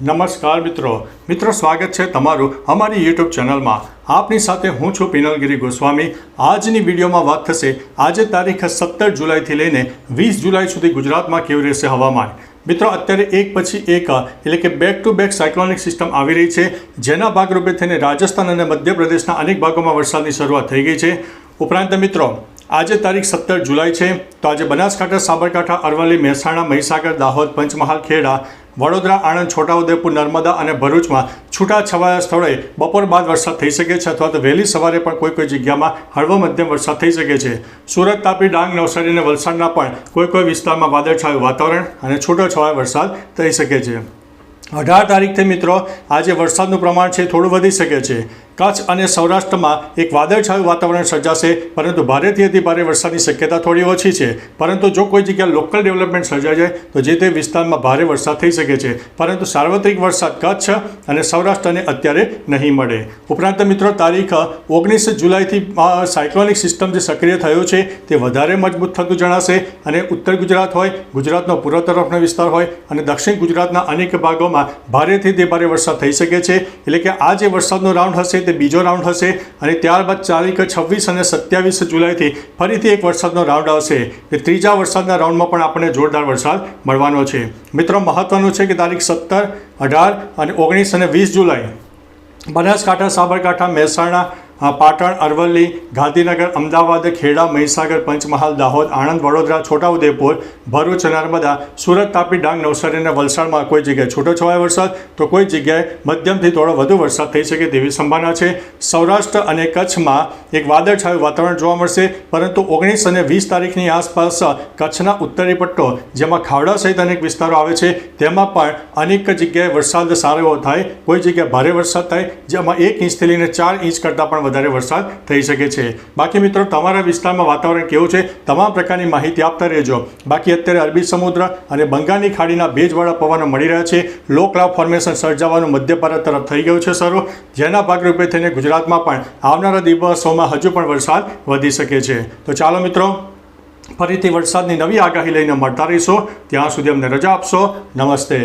નમસ્કાર મિત્રો સ્વાગત છે તમારું અમારી યુટ્યુબ ચેનલમાં। આપની સાથે હું છું પિનલગીરી ગોસ્વામી। આજની વિડીયોમાં વાત થશે આજે તારીખ 17 જુલાઈથી લઈને 20 જુલાઈ સુધી ગુજરાતમાં કેવું રહેશે હવામાન। મિત્રો અત્યારે એક પછી એક એટલે કે back to back cyclonic system આવી રહી છે, જેના ભાગરૂપે થઈને રાજસ્થાન અને મધ્યપ્રદેશના અનેક ભાગોમાં વરસાદની શરૂઆત થઈ ગઈ છે। ઉપરાંત મિત્રો આજે તારીખ 17 જુલાઈ છે, તો આજે બનાસકાંઠા, સાબરકાંઠા, અરવલ્લી, મહેસાણા, મહીસાગર, દાહોદ, પંચમહાલ, ખેડા, વડોદરા, આણંદ, છોટાઉદેપુર, નર્મદા અને ભરૂચમાં છૂટાછવાયા સ્થળોએ બપોર બાદ વરસાદ થઈ શકે છે અથવા તો વહેલી સવારે પણ કોઈ જગ્યામાં હળવો મધ્યમ વરસાદ થઈ શકે છે। સુરત, તાપી, ડાંગ, નવસારી અને વલસાડના પણ કોઈ વિસ્તારમાં વાદળછાયું વાતાવરણ અને છૂટોછવાયો વરસાદ થઈ શકે છે। 18 તારીખથી મિત્રો આજે વરસાદનું પ્રમાણ છે થોડું વધી શકે છે। કચ્છ અને સૌરાષ્ટ્રમાં એક વાદળછાયું વાતાવરણ સર્જાશે, પરંતુ ભારેથી અતિ ભારે વરસાદની શક્યતા થોડી ઓછી છે। પરંતુ જો કોઈ જગ્યાએ લોકલ ડેવલપમેન્ટ સર્જાઈ જાય તો જે તે વિસ્તારમાં ભારે વરસાદ થઈ શકે છે, પરંતુ સાર્વત્રિક વરસાદ કચ્છ અને સૌરાષ્ટ્રને અત્યારે નહીં મળે। ઉપરાંત મિત્રો તારીખ 19 જુલાઈથી સાયક્લોનિક સિસ્ટમ જે સક્રિય થયો છે તે વધારે મજબૂત થતું જણાશે અને ઉત્તર ગુજરાત હોય, ગુજરાતનો પૂર્વ તરફનો વિસ્તાર હોય અને દક્ષિણ ગુજરાતના અનેક ભાગોમાં ભારેથી અતિ ભારે વરસાદ થઈ શકે છે। એટલે કે આ જે વરસાદનો રાઉન્ડ હશે તે બીજો રાઉન્ડ હશે અને ત્યારબાદ તારીખ 26 અને 27 જુલાઈથી ફરીથી એક વરસાદનો રાઉન્ડ આવશે। કે ત્રીજા વરસાદના રાઉન્ડમાં પણ આપણને જોરદાર વરસાદ મળવાનો છે। મિત્રો મહત્વનું છે કે તારીખ 17, 18 અને 19 અને 20 જુલાઈ બનાસકાંઠા, સાબરકાંઠા, મહેસાણા, પાટણ, અરવલ્લી, ગાંધીનગર, અમદાવાદ, ખેડા, મહીસાગર, પંચમહાલ, દાહોદ, આણંદ, વડોદરા, છોટાઉદેપુર, ભરૂચ, નર્મદા, સુરત, તાપી, ડાંગ, નવસારી અને વલસાડમાં કોઈ જગ્યાએ છૂટોછવાયો વરસાદ તો કોઈ જગ્યાએ મધ્યમથી થોડો વધુ વરસાદ થઈ શકે તેવી સંભાવના છે। સૌરાષ્ટ્ર અને કચ્છમાં એક વાદળછાયું વાતાવરણ જોવા મળશે, પરંતુ 19 અને 20 તારીખની આસપાસ કચ્છના ઉત્તરી પટ્ટો, જેમાં ખાવડા સહિત અનેક વિસ્તારો આવે છે, તેમાં પણ અનેક જગ્યાએ વરસાદ સારો એવો થાય, કોઈ જગ્યાએ ભારે વરસાદ થાય, જેમાં 1 ઇંચથી લઈને 4 ઇંચ કરતાં પણ વધારે વરસાદ થઈ શકે છે। બાકી મિત્રો તમારા વિસ્તારમાં વાતાવરણ કેવું છે તમામ પ્રકારની માહિતી આપતા રહેજો। બાકી અત્યારે અરબી સમુદ્ર અને બંગાળની ખાડીના ભેજવાળા પવનો મળી રહ્યા છે। લો ક્લાઉડ ફોર્મેશન સર્જાવાનું મધ્ય ભારત તરફ થઈ ગયું છે શરૂ, જેના ભાગરૂપે થઈને ગુજરાતમાં પણ આવનારા દિવસોમાં હજુ પણ વરસાદ વધી શકે છે। તો ચાલો મિત્રો ફરીથી વરસાદની નવી આગાહી લઈને મળતા રહીશું, ત્યાં સુધી અમને રજા આપશો। નમસ્તે।